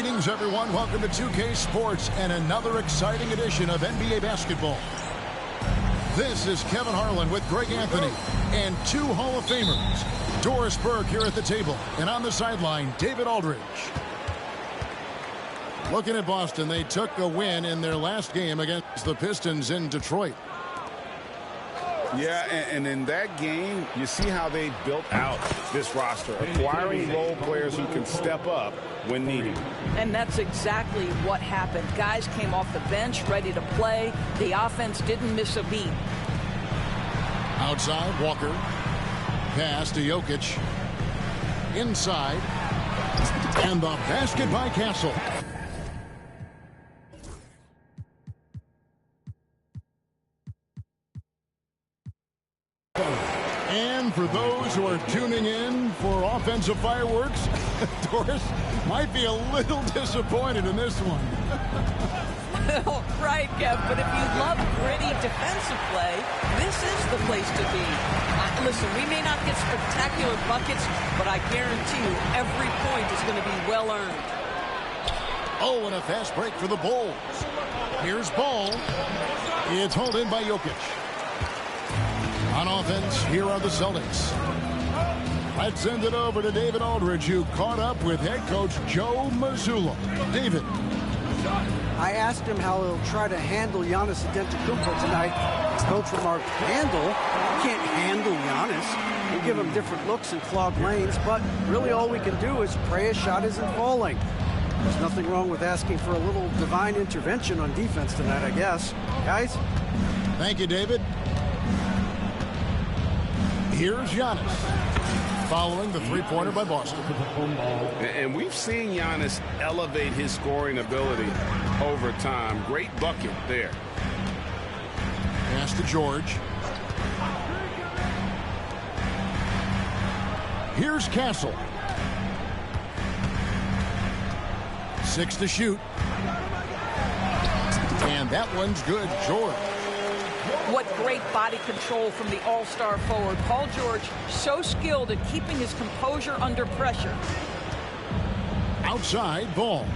Greetings, everyone. Welcome to 2K Sports and another exciting edition of NBA basketball. This is Kevin Harlan with Greg Anthony and two Hall of Famers. Doris Burke here at the table, and on the sideline, David Aldridge. Looking at Boston, they took a win in their last game against the Pistons in Detroit. Yeah, and in that game, you see how they built out this roster, acquiring role players who can step up when needed. And that's exactly what happened. Guys came off the bench ready to play. The offense didn't miss a beat. Outside, Walker. Pass to Jokic. Inside. And the basket by Castle. And for those who are tuning in for offensive fireworks, Doris might be a little disappointed in this one. Right, Kev, but if you love gritty defensive play, this is the place to be. Listen, we may not get spectacular buckets, but I guarantee you every point is going to be well earned. Oh, and a fast break for the Bulls. Here's Ball. It's hauled in by Jokic. On offense, here are the Celtics. Let's send it over to David Aldridge, who caught up with head coach Joe Mazzulla. David. I asked him how he'll try to handle Giannis Antetokounmpo tonight. Coach remarked, handle? You can't handle Giannis. We'll give him different looks and clogged lanes, but really all we can do is pray a shot isn't falling. There's nothing wrong with asking for a little divine intervention on defense tonight, I guess. Guys? Thank you, David. Here's Giannis, following the three-pointer by Boston. And we've seen Giannis elevate his scoring ability over time. Great bucket there. Pass to George. Here's Castle. 6 to shoot. And that one's good, George. What great body control from the all-star forward. Paul George, so skilled at keeping his composure under pressure. Outside, Ball.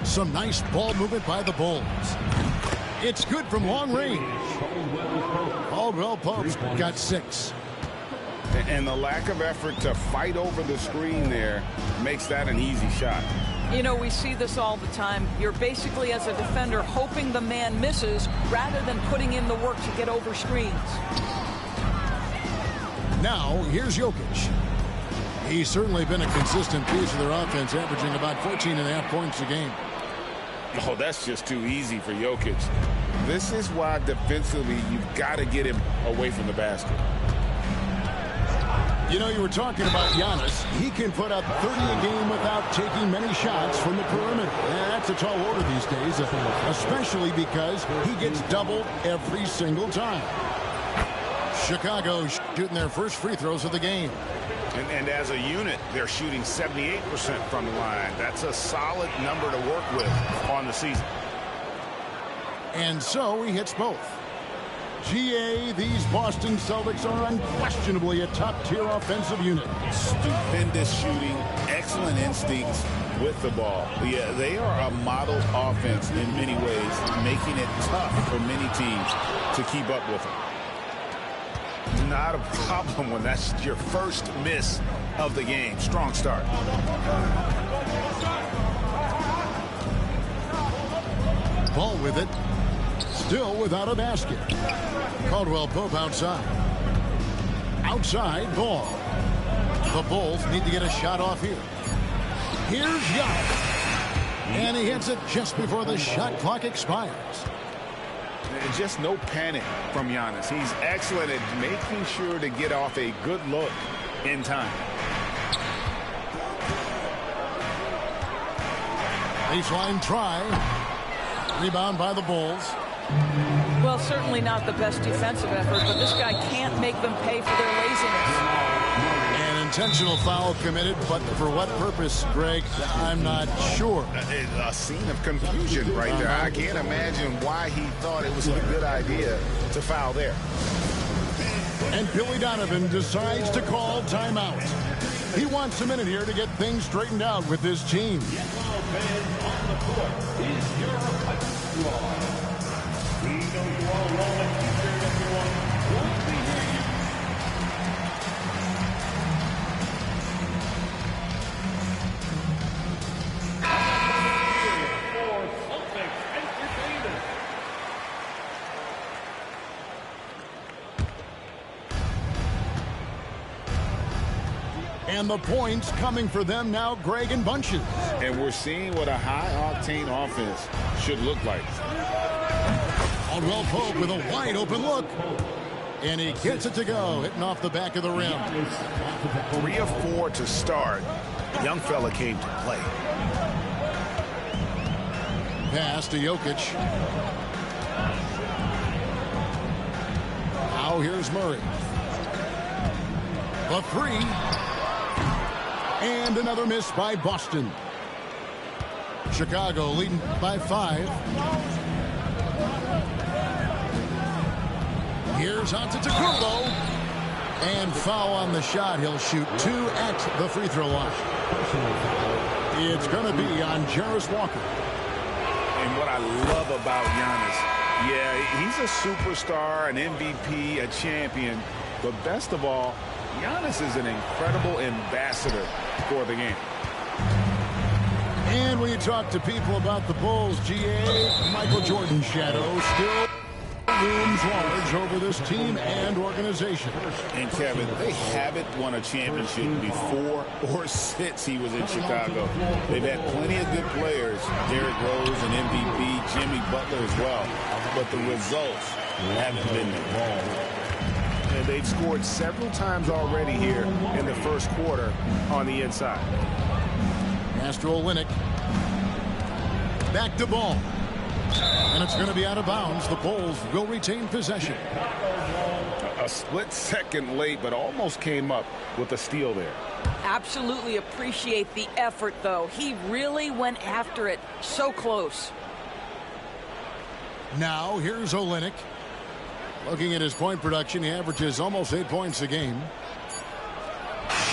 Some nice ball movement by the Bulls. It's good from long range. Caldwell Pope's got 6. And the lack of effort to fight over the screen there makes that an easy shot. You know, we see this all the time. You're basically, as a defender, hoping the man misses rather than putting in the work to get over screens. Now, here's Jokic. He's certainly been a consistent piece of their offense, averaging about 14.5 points a game. Oh, that's just too easy for Jokic. This is why defensively you've got to get him away from the basket. You know, you were talking about Giannis. He can put up 30 a game without taking many shots from the perimeter. That's a tall order these days, especially because he gets doubled every single time. Chicago shooting their first free throws of the game. And as a unit, they're shooting 78% from the line. That's a solid number to work with on the season. And so he hits both. GA, these Boston Celtics are unquestionably a top-tier offensive unit. Stupendous shooting, excellent instincts with the ball. Yeah, they are a model offense in many ways, making it tough for many teams to keep up with them. Not a problem when that's your first miss of the game. Strong start. Ball with it. Still without a basket. Caldwell Pope outside. Outside, Ball. The Bulls need to get a shot off here. Here's Giannis. And he hits it just before the shot clock expires. Just no panic from Giannis. He's excellent at making sure to get off a good look in time. Baseline try. Rebound by the Bulls. Well, certainly not the best defensive effort, but this guy can't make them pay for their laziness. An intentional foul committed, but for what purpose, Greg, I'm not sure. A scene of confusion right there. I can't imagine why he thought it was a good idea to foul there. And Billy Donovan decides to call timeout. He wants a minute here to get things straightened out with this team. And the points coming for them now, Greg, in bunches. And we're seeing what a high-octane offense should look like. Caldwell Pope with a wide-open look. And he gets it to go, hitting off the back of the rim. 3 of 4 to start. The young fella came to play. Pass to Jokic. Now here's Murray. The three. And another miss by Boston. Chicago leading by 5. Here's Antetokounmpo. And foul on the shot. He'll shoot 2 at the free throw line. It's going to be on Jarris Walker. And what I love about Giannis, yeah, he's a superstar, an MVP, a champion. But best of all, Giannis is an incredible ambassador for the game. And when you talk to people about the Bulls, GA, Michael Jordan's shadow still looms large over this team and organization. And Kevin, they haven't won a championship before or since he was in Chicago. They've had plenty of good players. Derrick Rose, an MVP, Jimmy Butler as well. But the results haven't been there. And they've scored several times already here in the first quarter on the inside. Astro Olynyk. Back to ball. And it's going to be out of bounds. The Bulls will retain possession. A split second late, but almost came up with a steal there. Absolutely appreciate the effort, though. He really went after it. So close. Now here's Olynyk. Looking at his point production, he averages almost 8 points a game.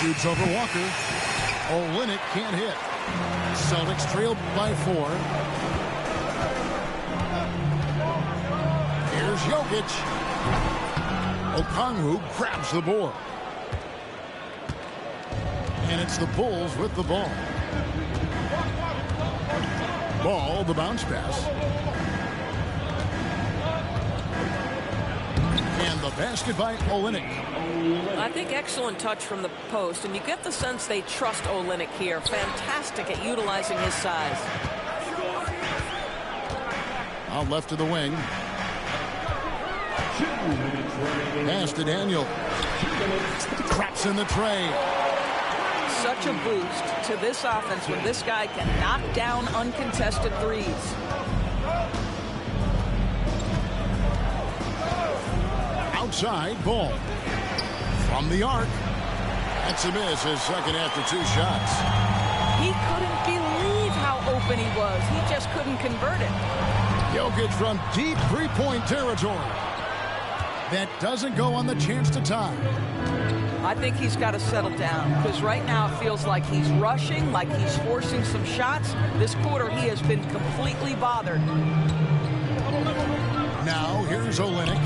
Shoots over Walker. Olynyk can't hit. Celtics trailed by 4. Here's Jokic. Okongwu grabs the board. And it's the Bulls with the ball. Ball, the bounce pass. And the basket by Olynyk. I think excellent touch from the post, and you get the sense they trust Olynyk here. Fantastic at utilizing his size. Out left to the wing. Pass to Daniel. Traps in the tray. Such a boost to this offense when this guy can knock down uncontested threes. Outside ball. From the arc. That's a miss, his second after 2 shots. He couldn't believe how open he was. He just couldn't convert it. Jokic from deep three-point territory. That doesn't go on the chance to tie. I think he's got to settle down, because right now it feels like he's rushing, like he's forcing some shots. This quarter he has been completely bothered. Now here's Olynyk.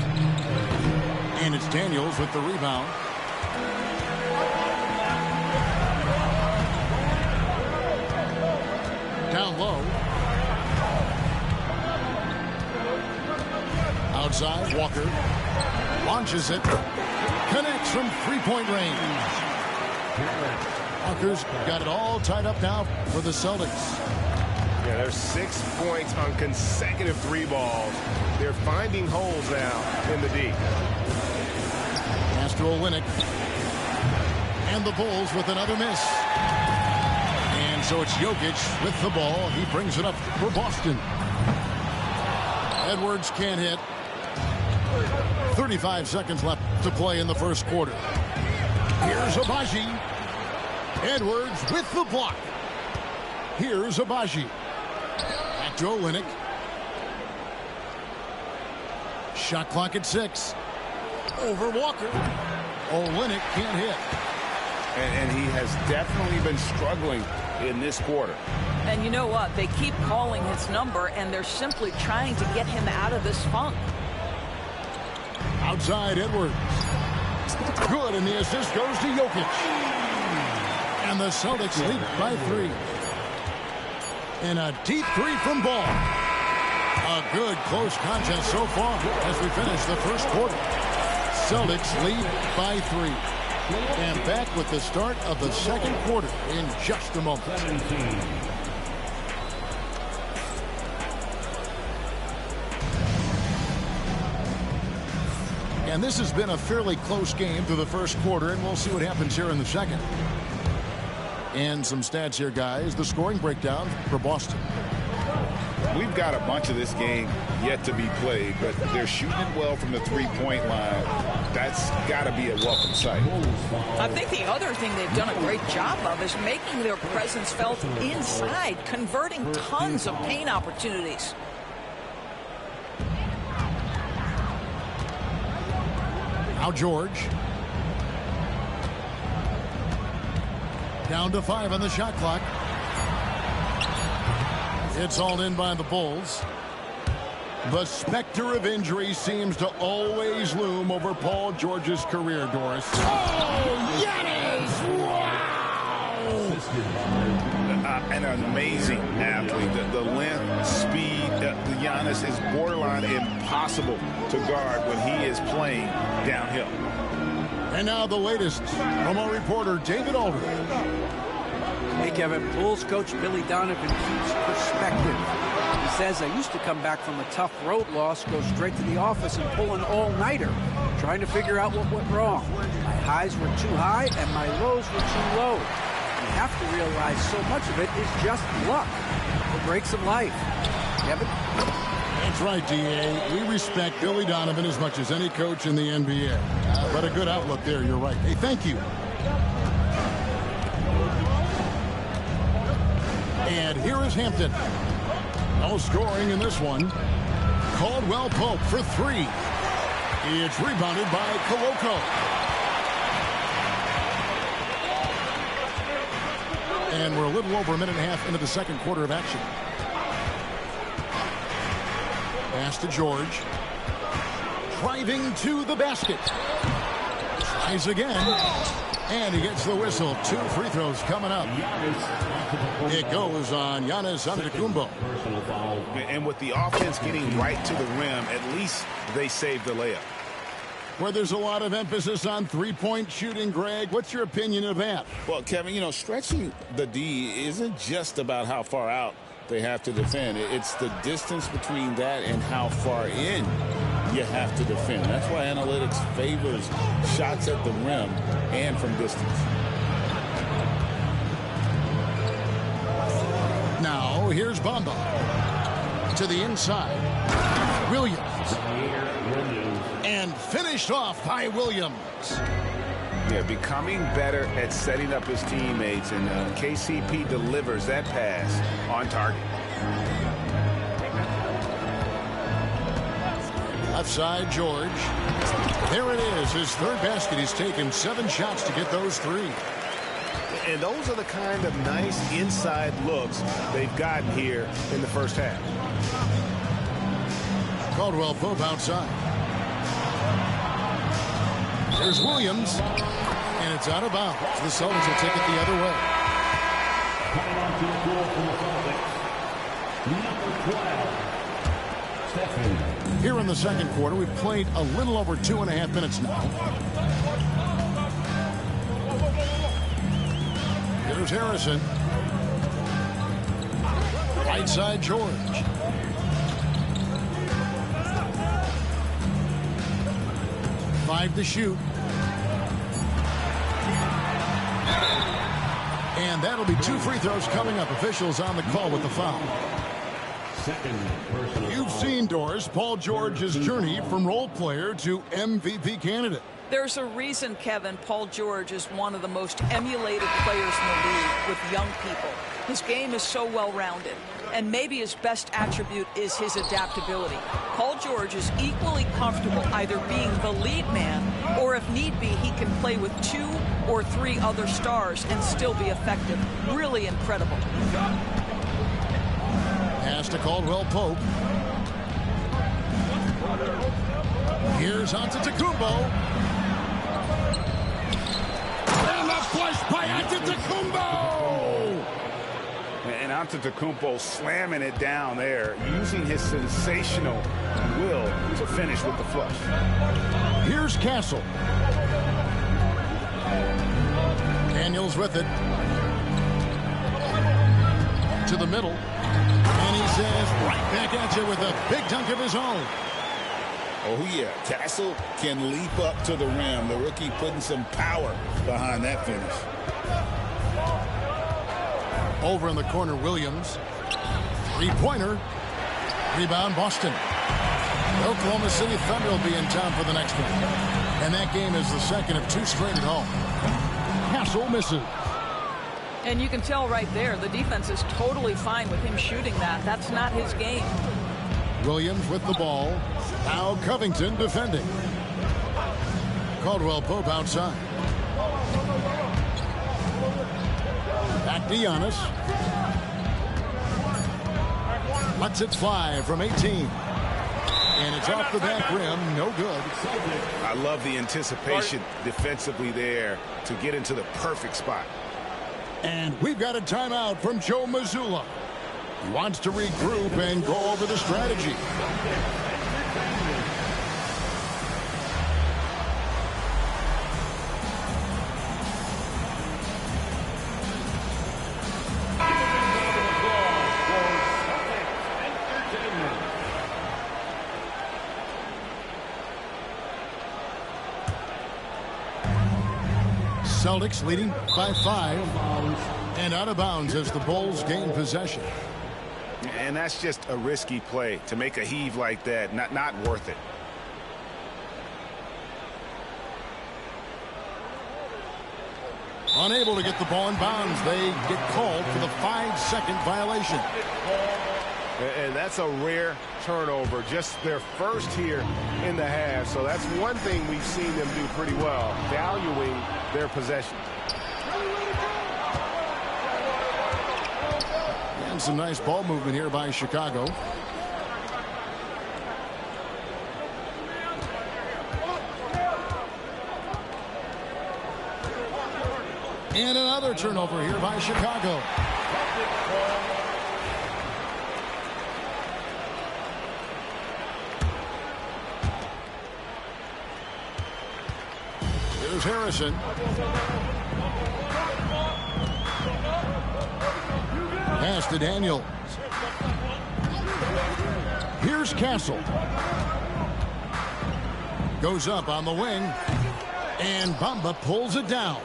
And it's Daniels with the rebound. Down low. Outside, Walker. Launches it. Connects from three-point range. Walker's got it all tied up now for the Celtics. Yeah, there's 6 points on consecutive 3 balls. They're finding holes now in the D. Pass to Olynyk. And the Bulls with another miss. And so it's Jokic with the ball. He brings it up for Boston. Edwards can't hit. 35 seconds left to play in the first quarter. Here's Abaji. Edwards with the block. Here's Abaji. Back to Olynyk. Shot clock at 6. Over Walker. Olynyk can't hit. And he has definitely been struggling in this quarter. And you know what? They keep calling his number, and they're simply trying to get him out of this funk. Outside Edwards. Good, and the assist goes to Jokic. And the Celtics lead by 3. And a deep three from Ball. A good close contest so far as we finish the first quarter. Celtics lead by 3. And back with the start of the second quarter in just a moment. And this has been a fairly close game through the first quarter, and we'll see what happens here in the second. And some stats here, guys. The scoring breakdown for Boston. We've got a bunch of this game yet to be played, but they're shooting it well from the three-point line. That's got to be a welcome sight. I think the other thing they've done a great job of is making their presence felt inside, converting tons of paint opportunities. Now George. Down to 5 on the shot clock. It's all in by the Bulls. The specter of injury seems to always loom over Paul George's career, Doris. Oh, Giannis! Wow! An amazing athlete. The length, speed, Giannis is borderline impossible to guard when he is playing downhill. And now the latest from our reporter, David Aldridge. Hey, Kevin, Bulls coach Billy Donovan keeps perspective. He says, I used to come back from a tough road loss, go straight to the office and pull an all-nighter, trying to figure out what went wrong. My highs were too high and my lows were too low. You have to realize so much of it is just luck. The breaks of life. Kevin? That's right, D.A. We respect Billy Donovan as much as any coach in the NBA. But a good outlook there, you're right. Hey, thank you. And here is Hampton. No scoring in this one. Caldwell Pope for 3. It's rebounded by Koloko. And we're a little over a minute and a half into the second quarter of action. Pass to George. Driving to the basket. Tries again. And he gets the whistle. 2 free throws coming up. It goes on Giannis Antetokounmpo. And with the offense getting right to the rim, at least they saved the layup. Where there's a lot of emphasis on three-point shooting, Greg. What's your opinion of that? Well, Kevin, you know, stretching the D isn't just about how far out they have to defend. It's the distance between that and how far in you have to defend. That's why analytics favors shots at the rim and from distance. Now, here's Bamba. To the inside. Williams. And finished off by Williams. Yeah, becoming better at setting up his teammates, and KCP delivers that pass on target. Left side, George. There it is, his third basket. He's taken 7 shots to get those 3. And those are the kind of nice inside looks they've gotten here in the first half. Caldwell Pope outside. There's Williams. And it's out of bounds. The Celtics will take it the other way. Coming onto the floor from the Celtics, number 12, Stephen. Here in the second quarter, we've played a little over 2.5 minutes now. Here's Harrison. Right side, George. Five to shoot. And that'll be 2 free throws coming up. Officials on the call with the foul. You've seen, Doris, Paul George's journey from role player to MVP candidate. There's a reason, Kevin, Paul George is one of the most emulated players in the league with young people. His game is so well-rounded, and maybe his best attribute is his adaptability. Paul George is equally comfortable either being the lead man Or if need be, he can play with 2 or 3 other stars and still be effective. Really incredible. Pass to Caldwell Pope. Here's Antetokounmpo. And the flush by Antetokounmpo! And Antetokounmpo slamming it down there, using his sensational will to finish with the flush. Here's Castle. Daniels with it. To the middle. And he says, right back at you with a big dunk of his own. Oh, yeah. Castle can leap up to the rim. The rookie putting some power behind that finish. Over in the corner, Williams. Three-pointer. Rebound, Boston. The Oklahoma City Thunder will be in town for the next one. And that game is the second of 2 straight at home. Castle misses. And you can tell right there, the defense is totally fine with him shooting that. That's not his game. Williams with the ball. Now Covington defending. Caldwell Pope outside. Back to Giannis. Lets it fly from 18. And it's off the back rim. No good. I love the anticipation defensively there to get into the perfect spot. And we've got a timeout from Joe Mazzulla. He wants to regroup and go over the strategy. Celtics leading by 5 and out of bounds as the Bulls gain possession. And that's just a risky play to make a heave like that. Not worth it. Unable to get the ball in bounds. They get called for the 5-second violation. And that's a rare turnover, just their first here in the half. So that's one thing we've seen them do pretty well, valuing their possession. And some nice ball movement here by Chicago. And another turnover here by Chicago. Here's Harrison. Pass to Daniels. Here's Castle. Goes up on the wing. And Bamba pulls it down.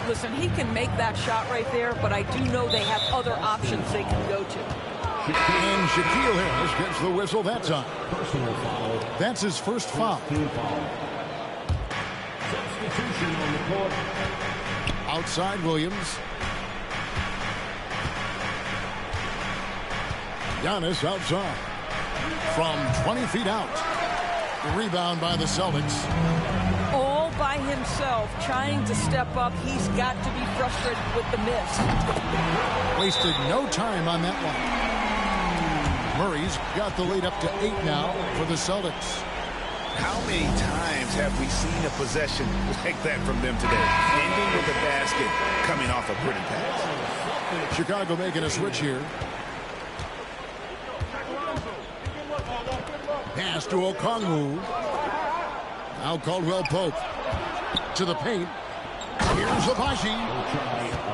Listen, he can make that shot right there, but I do know they have other options they can go to. And Shaquille Harris gets the whistle that time. Personal foul. That's his first foul. Team foul. Substitution on the court. Outside Williams. Giannis outside. From 20 feet out. Rebound by the Celtics. All by himself, trying to step up. He's got to be frustrated with the miss. Wasted no time on that one. Murray's got the lead up to 8 now for the Celtics. How many times have we seen a possession like that from them today? Ending with a basket, coming off a pretty pass. Chicago making a switch here. Pass to Okongwu. Now Caldwell Pope. To the paint. Here's Abaji.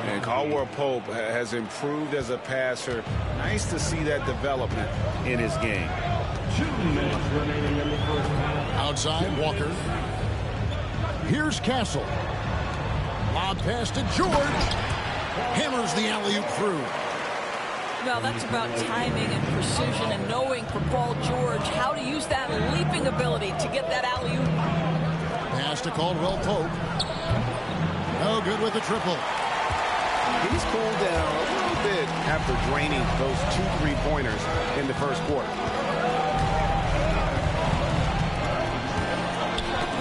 And Caldwell Pope has improved as a passer. Nice to see that development in his game. 2 minutes remaining in the first half. Outside, Walker. Here's Castle. Lob pass to George. Hammers the alley-oop through. Well, that's about timing and precision and knowing for Paul George how to use that leaping ability to get that alley-oop. Pass to Caldwell Pope. No good with the triple. He's cooled down a little bit after draining those 2 3-pointers in the first quarter.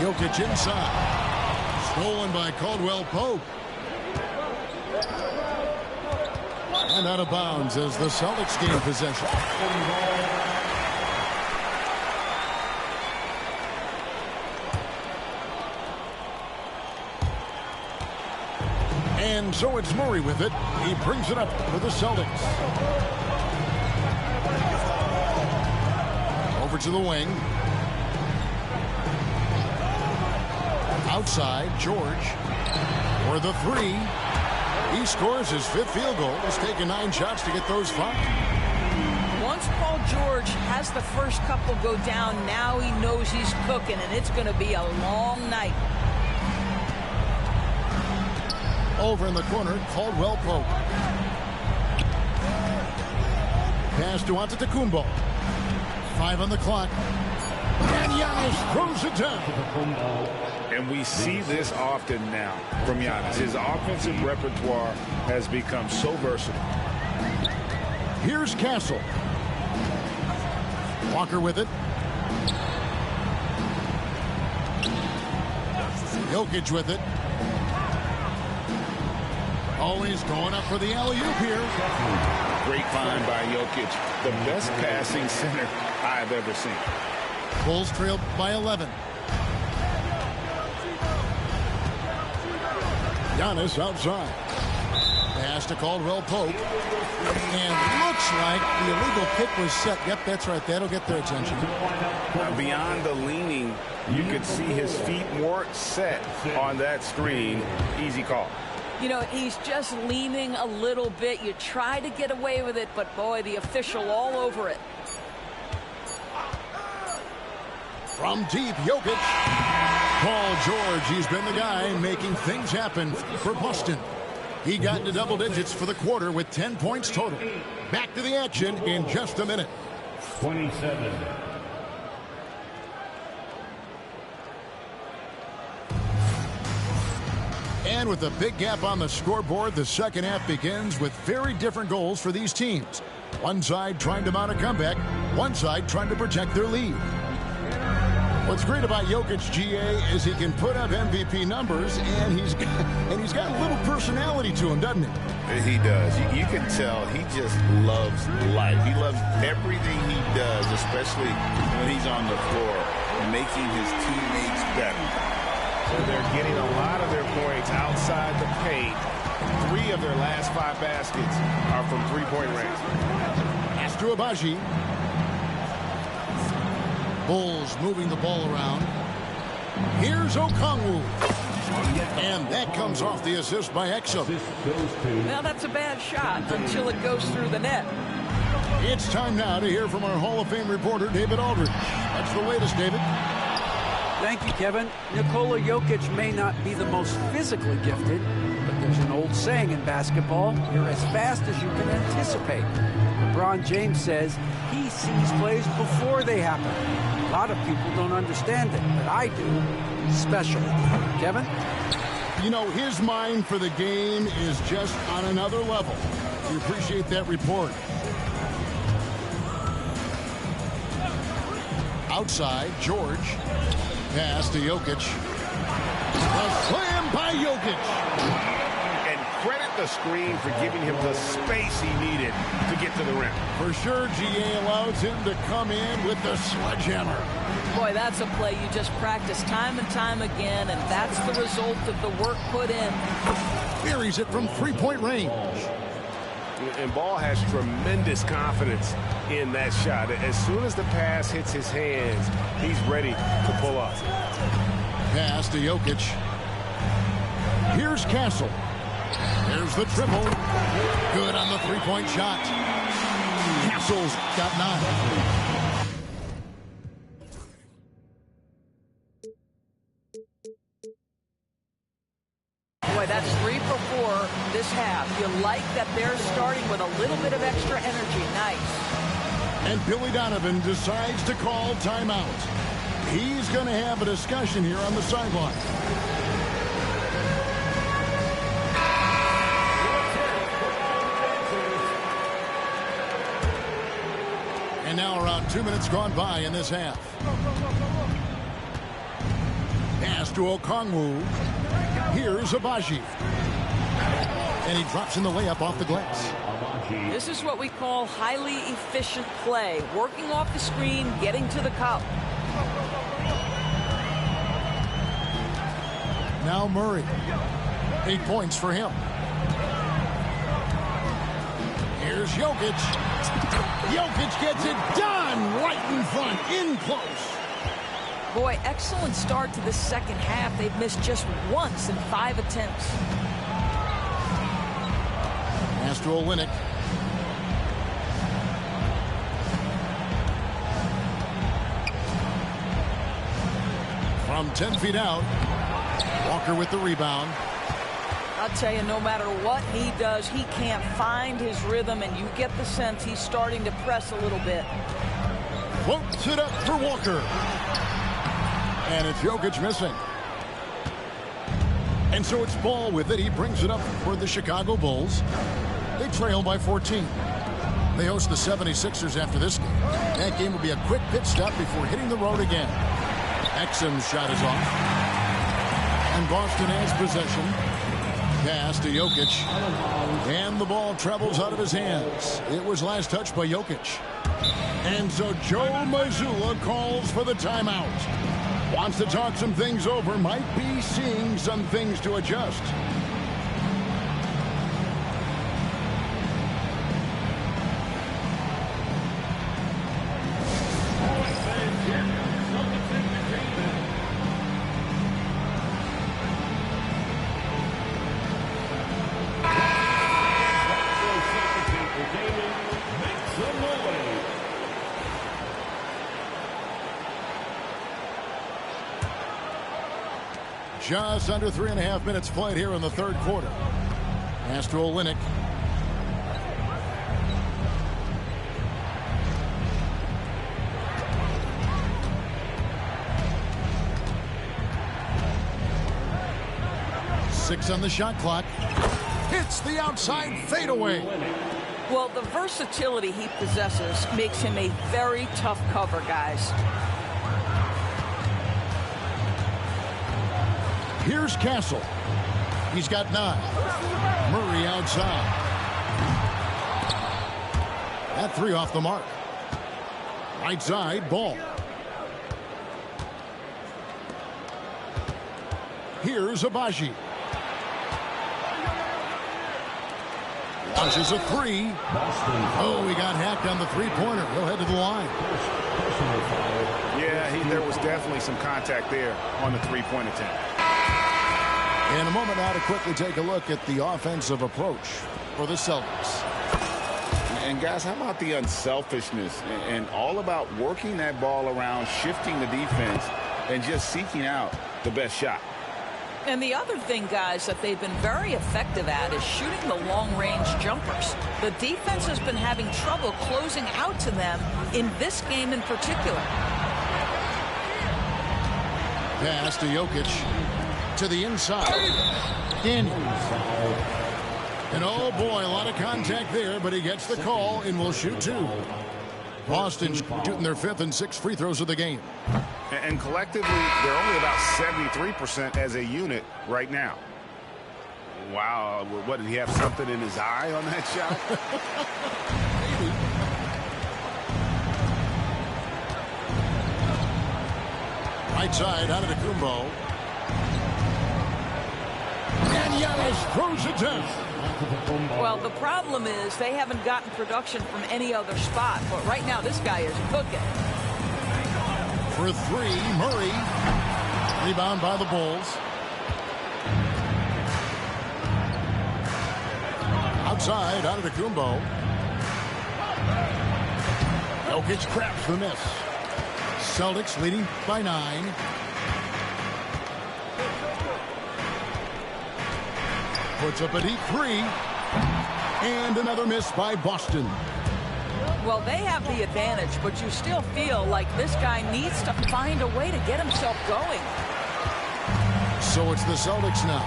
Jokic inside. Stolen by Caldwell Pope. And out of bounds as the Celtics gain possession. And so it's Murray with it. He brings it up for the Celtics. Over to the wing. Outside, George for the three. He scores his 5th field goal. He's taken 9 shots to get those 5. Once Paul George has the first couple go down, now he knows he's cooking, and it's going to be a long night. Over in the corner, Caldwell Pope. Pass to Antetokounmpo. 5 on the clock. And Giannis throws it down. And we see this often now from Giannis. His offensive repertoire has become so versatile. Here's Castle. Walker with it. Jokic with it. Always going up for the alley-oop here. Great find by Jokic. The best passing center I've ever seen. Bulls trailed by 11. Giannis outside. Pass to Caldwell Pope. And looks like the illegal kick was set. Yep, that's right. That'll get their attention. Beyond the leaning, you could see his feet weren't set on that screen. Easy call. You know, he's just leaning a little bit. You try to get away with it, but boy, the official all over it. From deep, Jokic. Paul George, he's been the guy making things happen for Boston. He got into double digits for the quarter with 10 points total. Back to the action in just a minute. 27. And with a big gap on the scoreboard, the second half begins with very different goals for these teams. One side trying to mount a comeback, one side trying to protect their lead. What's great about Jokic, GA, is he can put up MVP numbers, and he's got a little personality to him, doesn't he? He does. You can tell he just loves life. He loves everything he does, especially when he's on the floor, making his teammates better. So they're getting a lot of their points outside the paint. 3 of their last 5 baskets are from three-point range. Pass to Abaji. Bulls moving the ball around. Here's Okongwu. And that comes off the assist by Exum. Well, that's a bad shot until it goes through the net. It's time now to hear from our Hall of Fame reporter, David Aldridge. That's the latest, David. Thank you, Kevin. Nikola Jokic may not be the most physically gifted, but there's an old saying in basketball, you're as fast as you can anticipate. LeBron James says he sees plays before they happen. A lot of people don't understand it, but I do. Special. Kevin? You know, his mind for the game is just on another level. We appreciate that report. Outside, George. Pass to Jokic. A slam by Jokic. And credit the screen for giving him the space he needed to get to the rim. For sure, GA allows him to come in with the sledgehammer. Boy, that's a play you just practice time and time again, and that's the result of the work put in. Buries it from three-point range. And Ball has tremendous confidence in that shot. As soon as the pass hits his hands, he's ready to pull up. Pass to Jokic. Here's Castle. There's the triple. Good on the three-point shot. Castle's got 9. Boy, that's 3 for 4 this half. You like that they're starting with a little bit of extra energy. Nice. And Billy Donovan decides to call timeout. He's going to have a discussion here on the sideline. And now around 2 minutes gone by in this half. to Okongwu. Here's Abaji. And he drops in the layup off the glass. This is what we call highly efficient play. Working off the screen, getting to the cup. Now Murray. 8 points for him. Here's Jokic. Jokic gets it done right in front, in close. Boy, excellent start to the second half. They've missed just once in 5 attempts. Pass to Olynyk. From 10 feet out, Walker with the rebound. I'll tell you, no matter what he does, he can't find his rhythm, and you get the sense he's starting to press a little bit. Floats it up for Walker. And it's Jokic missing. And so it's Ball with it. He brings it up for the Chicago Bulls. They trail by 14. They host the 76ers after this game. That game will be a quick pit stop before hitting the road again. Exum's shot is off. And Boston has possession. Pass to Jokic. And the ball travels out of his hands. It was last touched by Jokic. And so Joe Mazzulla calls for the timeout. Wants to talk some things over. Might be seeing some things to adjust. Just under 3.5 minutes played here in the third quarter. Pass to Olynyk. Six on the shot clock. Hits the outside fadeaway. Well, the versatility he possesses makes him a very tough cover, guys. Here's Castle. He's got 9. Murray outside. That 3 off the mark. Right side, Ball. Here's Abaji. Launches a 3. Oh, he got hacked on the three-pointer. He'll head to the line. Yeah, there was definitely some contact there on the three-point attempt. In a moment now to quickly take a look at the offensive approach for the Celtics. And guys, how about the unselfishness and all about working that ball around, shifting the defense, and just seeking out the best shot. And the other thing, guys, that they've been very effective at is shooting the long-range jumpers. The defense has been having trouble closing out to them in this game in particular. Pass to Jokic. To the inside. Daniels. And oh boy, a lot of contact there, but he gets the call and will shoot 2. Boston shooting their 5th and 6th free throws of the game. And collectively, they're only about 73% as a unit right now. Wow, what, did he have something in his eye on that shot? Right side, out of the Kumbo. And Giannis throws it down. Well, the problem is they haven't gotten production from any other spot. But right now, this guy is cooking. For 3, Murray. Rebound by the Bulls. Outside, out of the Kumbo. Jokic craps the miss. Celtics leading by 9. Puts up a deep 3. And another miss by Boston. Well, they have the advantage, but you still feel like this guy needs to find a way to get himself going. So it's the Celtics now.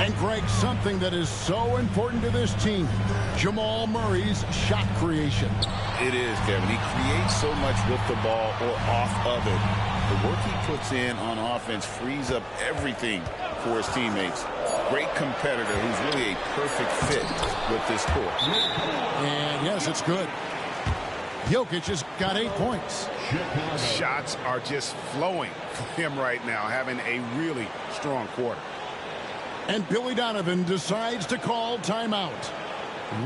And Greg, something that is so important to this team, Jamal Murray's shot creation. It is, Kevin. He creates so much with the ball or off of it. The work he puts in on offense frees up everything for his teammates. Great competitor who's really a perfect fit with this court. And yes, it's good. Jokic has got 8 points. Shots are just flowing for him right now, having a really strong quarter. And Billy Donovan decides to call timeout.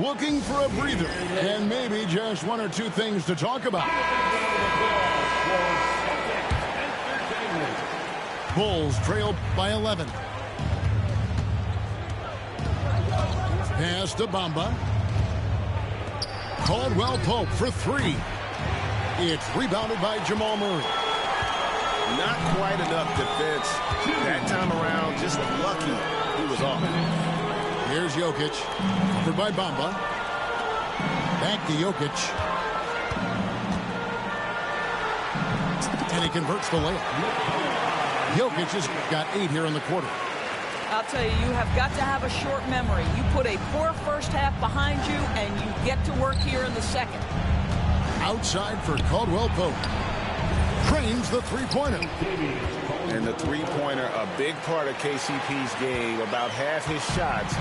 Looking for a breather and maybe just 1 or 2 things to talk about. Bulls trail by 11. Pass to Bamba. Caldwell Pope for 3. It's rebounded by Jamal Murray. Not quite enough defense that time around. Just lucky he was off. Here's Jokic. Covered by Bamba. Back to Jokic. And he converts the layup. Jokic has got 8 here in the quarter. I'll tell you, you have got to have a short memory. You put a poor first half behind you, and you get to work here in the second. Outside for Caldwell Pope. Trains the three-pointer. And the three-pointer, a big part of KCP's game. About half his shots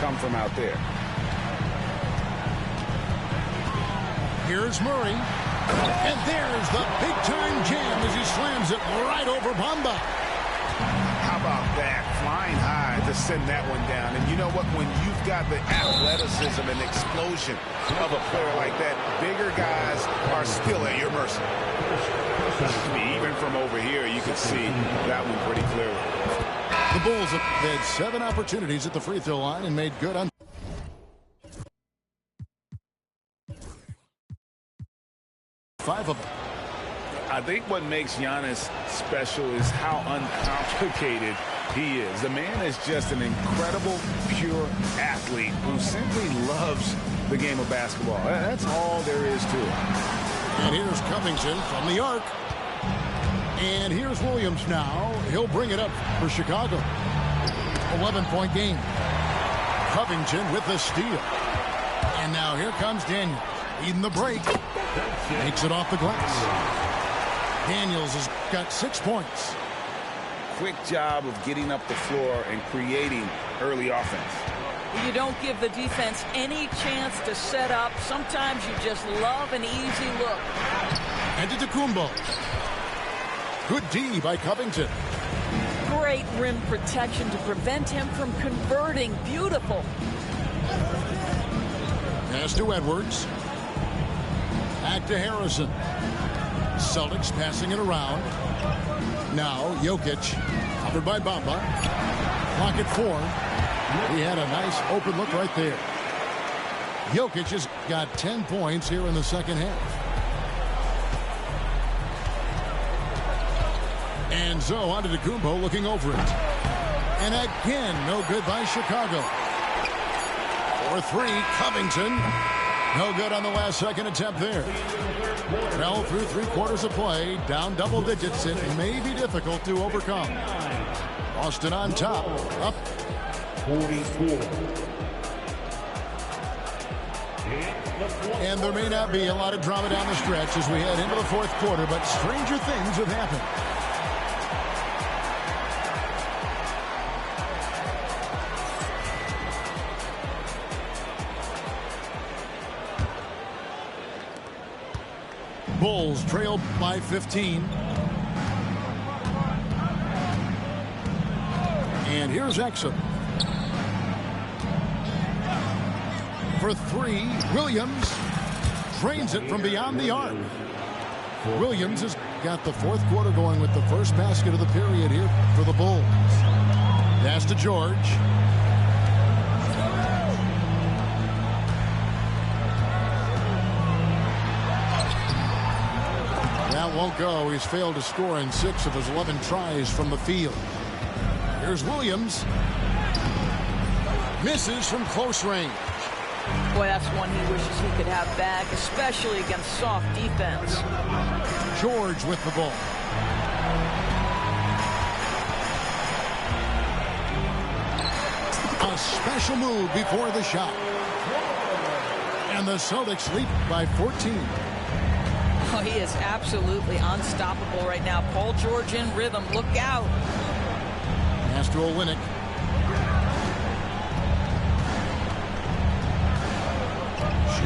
come from out there. Here's Murray. And there's the big-time jam as he slams it right over Bamba. How about that? Flying high to send that one down. And you know what? When you've got the athleticism and explosion of a player like that, bigger guys are still at your mercy. Even from over here, you can see that one pretty clearly. The Bulls have had 7 opportunities at the free throw line and made good on 5 of them. I think what makes Giannis special is how uncomplicated he is. The man is just an incredible, pure athlete who simply loves the game of basketball. That's all there is to it. And here's Covington from the arc. And here's Williams now. He'll bring it up for Chicago. 11-point game. Covington with the steal. And now here comes Daniels. Leading the break. Makes it off the glass. Daniels has got 6 points. Quick job of getting up the floor and creating early offense. You don't give the defense any chance to set up. Sometimes you just love an easy look. Antetokounmpo. Good D by Covington. Great rim protection to prevent him from converting. Beautiful. Pass to Edwards. Back to Harrison. Celtics passing it around. Now Jokic. Covered by Bamba. Clock at 4. He had a nice open look right there. Jokic has got 10 points here in the second half. And so Antetokounmpo looking over it. And again, no good by Chicago. For 3, Covington. No good on the last second attempt there. Well, through 3 quarters of play, down double digits. It may be difficult to overcome. Boston on top, up 44. And there may not be a lot of drama down the stretch as we head into the 4th quarter, but stranger things have happened. Bulls trail by 15. And here's Exum. For 3, Williams drains it from beyond the arc. Williams has got the 4th quarter going with the first basket of the period here for the Bulls. Pass to George. That won't go. He's failed to score in 6 of his 11 tries from the field. Here's Williams. Misses from close range. Boy, that's one he wishes he could have back, especially against soft defense. George with the ball. A special move before the shot. And the Celtics lead by 14. Oh, he is absolutely unstoppable right now. Paul George in rhythm. Look out. Pass to Olynyk.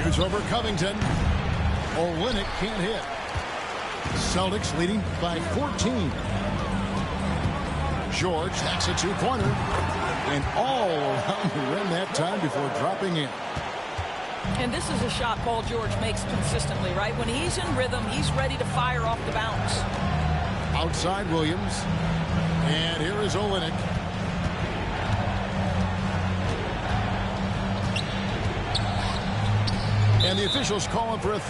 Shoots over Covington. Olynyk can't hit. Celtics leading by 14. George, that's a two-pointer. And all around the rim that time before dropping in. And this is a shot Paul George makes consistently, right? When he's in rhythm, he's ready to fire off the bounce. Outside Williams. And here is Olynyk. And the officials calling for a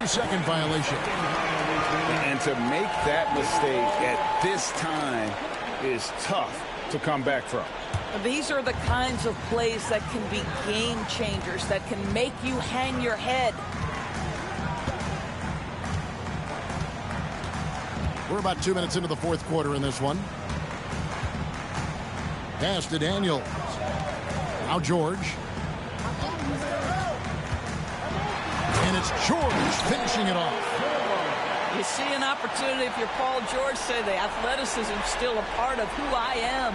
3-second violation. And to make that mistake at this time is tough to come back from. These are the kinds of plays that can be game changers, that can make you hang your head. We're about 2 minutes into the fourth quarter in this one. Pass to Daniels. Now George. And it's George finishing it off. You see an opportunity if you're Paul George, say the athleticism still a part of who I am.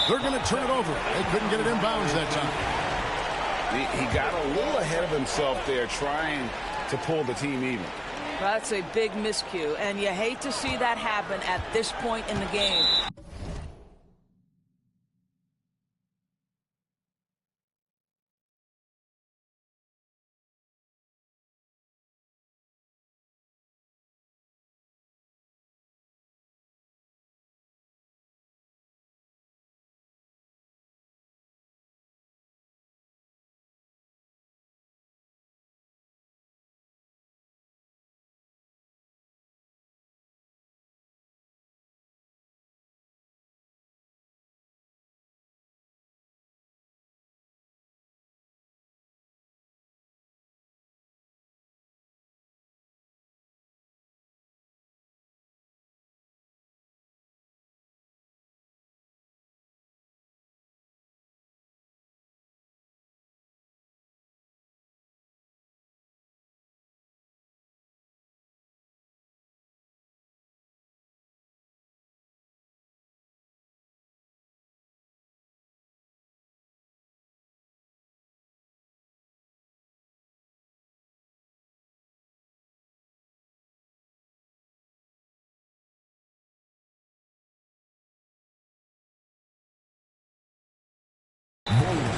They're going to turn it over. They couldn't get it in bounds that time. He got a little ahead of himself there trying to pull the team even. That's a big miscue, and you hate to see that happen at this point in the game.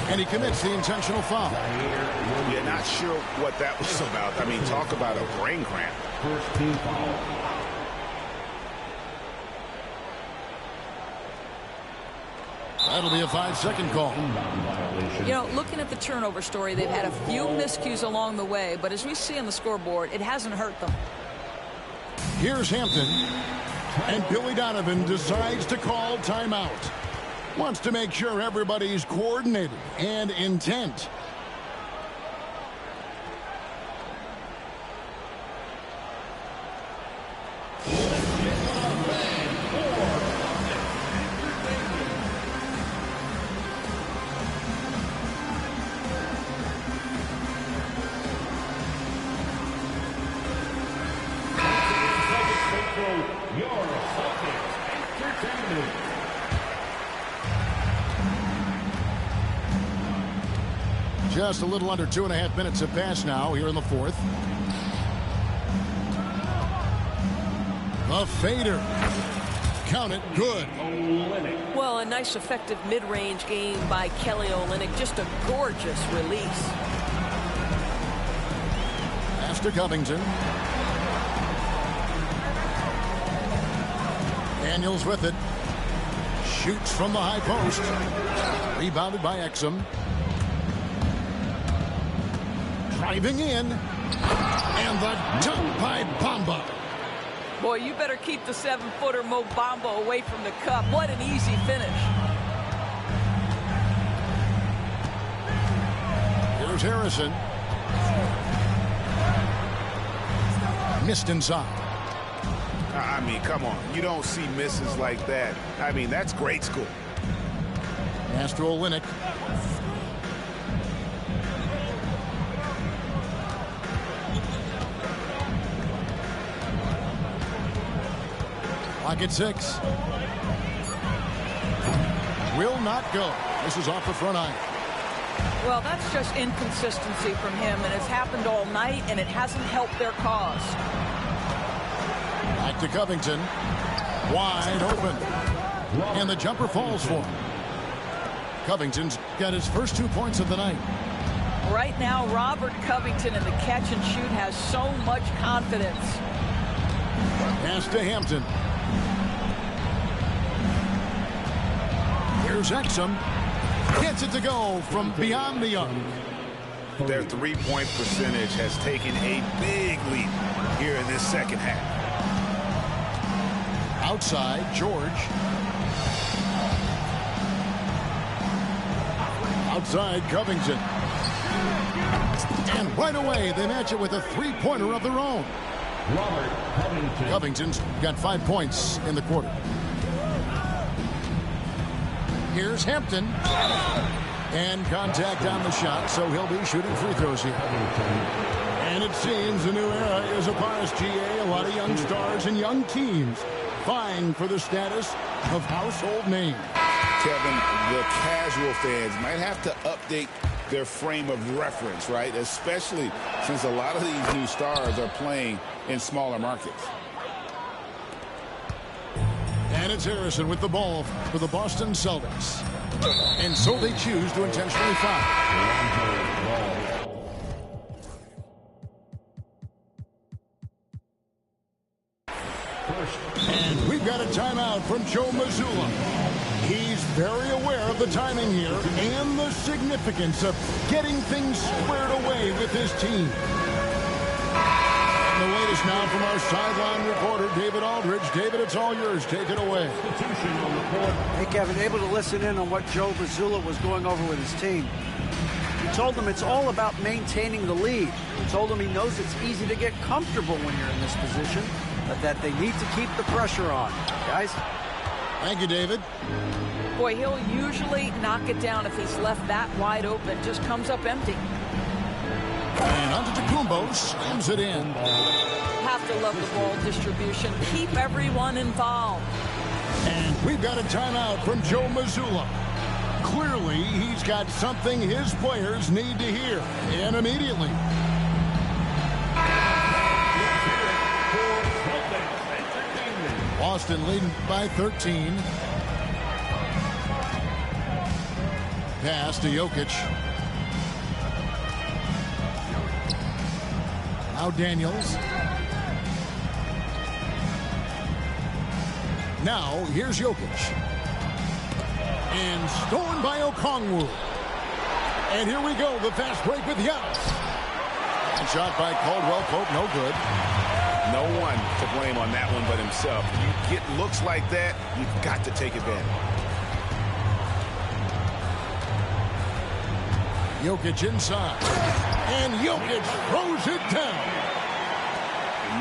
And he commits the intentional foul. Yeah, not sure what that was about. I mean, talk about a brain cramp. First team foul. That'll be a 5-second call. You know, looking at the turnover story, they've had a few miscues along the way, but as we see on the scoreboard, it hasn't hurt them. Here's Hampton. And Billy Donovan decides to call timeout. Wants to make sure everybody's coordinated and intent. Just a little under 2.5 minutes have passed now here in the fourth. The fader. Count it. Good. Well, a nice effective mid-range game by Kelly Olynyk. Just a gorgeous release. Pass to Covington. Daniels with it. Shoots from the high post. Rebounded by Exum. Driving in. And the dunk by Bamba. Boy, you better keep the 7-footer Mo Bamba away from the cup. What an easy finish. Here's Harrison. Missed inside. I mean, come on. You don't see misses like that. I mean, that's grade school. Pass to Olynyk. Clock at 6. Will not go. This is off the front iron. Well, that's just inconsistency from him, and it's happened all night, and it hasn't helped their cause. Back to Covington. Wide open. And the jumper falls for him. Covington's got his first 2 points of the night. Right now, Robert Covington in the catch and shoot has so much confidence. Pass to Hampton. Here's Exum. Gets it to go from beyond the arc. Their three-point percentage has taken a big leap here in this second half. Outside, George. Outside, Covington. And right away, they match it with a three-pointer of their own. Covington's got 5 points in the quarter. Here's Hampton. And contact on the shot, so he'll be shooting free throws here. And it seems a new era is upon us, GA. A lot of young stars and young teams vying for the status of household names. Kevin, the casual fans might have to update their frame of reference, right? Especially since a lot of these new stars are playing in smaller markets. And it's Harrison with the ball for the Boston Celtics. And so they choose to intentionally foul. And we've got a timeout from Joe Mazzulla. He's very aware of the timing here and the significance of getting things squared away with his team. And the latest now from our sideline reporter, David Aldridge. David, it's all yours. Take it away. Hey, Kevin, able to listen in on what Joe Mazzulla was going over with his team. He told them it's all about maintaining the lead. He told them he knows it's easy to get comfortable when you're in this position, but that they need to keep the pressure on. Guys? Thank you, David. Boy, he'll usually knock it down if he's left that wide open. Just comes up empty. And Antetokounmpo slams it in. Have to love the ball distribution. Keep everyone involved. And we've got a timeout from Joe Mazzulla. Clearly, he's got something his players need to hear, and immediately. Boston leading by 13. Pass to Jokic. Now Daniels. Now here's Jokic. And stolen by Okongwu. And here we go, the fast break with Giannis. And shot by Caldwell Pope, no good. No one to blame on that one but himself. You get looks like that, you've got to take advantage. Jokic inside. And Jokic throws it down.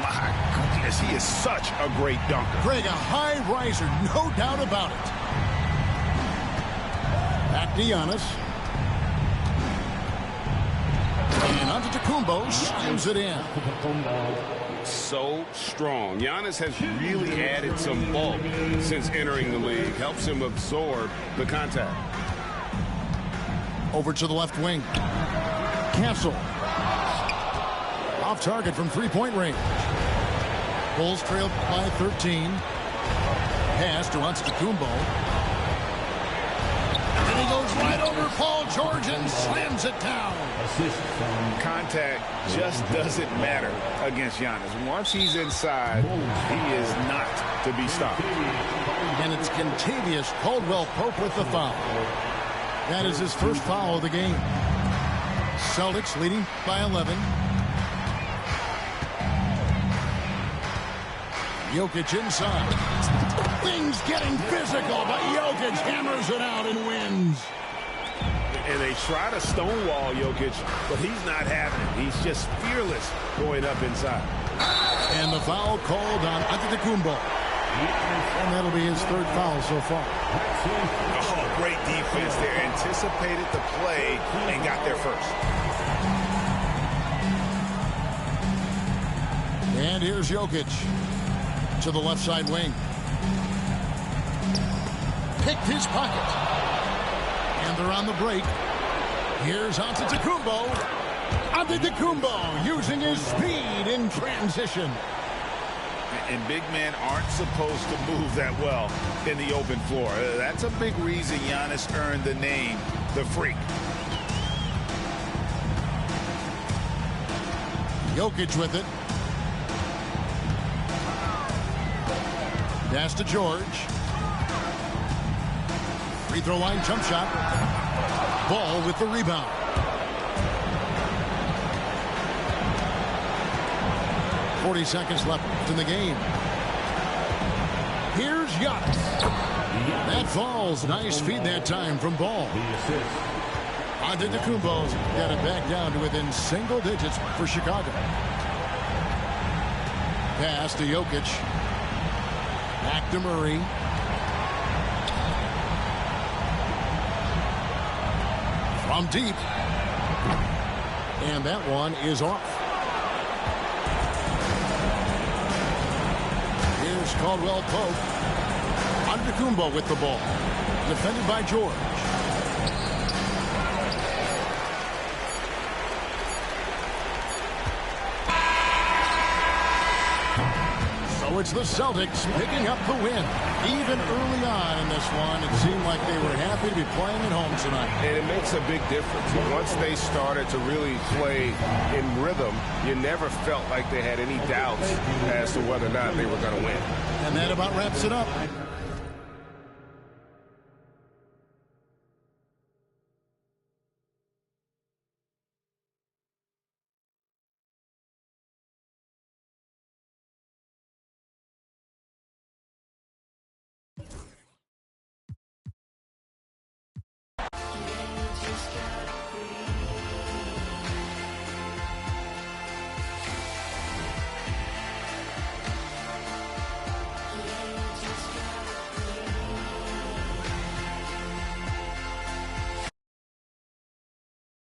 My goodness, he is such a great dunker. Greg, a high riser, no doubt about it. Back to Giannis. And Antetokounmpo slams it in. So strong. Giannis has really added some bulk since entering the league. Helps him absorb the contact. Over to the left wing. Castle. Off target from three-point range. Bulls trailed by 13. Pass to Antetokounmpo. And he goes right over Paul George and slams it down. Contact just doesn't matter against Giannis. Once he's inside, he is not to be stopped. And it's Kentavious Caldwell-Pope with the foul. That is his first foul of the game. Celtics leading by 11. Jokic inside. Things getting physical, but Jokic hammers it out and wins. And they try to stonewall Jokic, but he's not having it. He's just fearless going up inside. And the foul called on Antetokounmpo. And that'll be his third foul so far. Oh, great defense there. Anticipated the play and got there first. And here's Jokic to the left side wing. picked his pocket. And they're on the break. Here's Antetokounmpo. Antetokounmpo using his speed in transition. And big men aren't supposed to move that well in the open floor. That's a big reason Giannis earned the name, the Freak. Jokic with it. Pass to George. Free throw line jump shot. Ball with the rebound. .40 left in the game. Here's Giannis. That falls. Nice feed that time from Ball. Antetokounmpo's got it back down to within single digits for Chicago. Pass to Jokic. Back to Murray. From deep. And that one is off. Here's Caldwell Pope. Antetokounmpo with the ball. Defended by George. So it's the Celtics picking up the win. Even early on in this one, it seemed like they were happy to be playing at home tonight. And it makes a big difference. Once they started to really play in rhythm, you never felt like they had any doubts as to whether or not they were going to win. And that about wraps it up.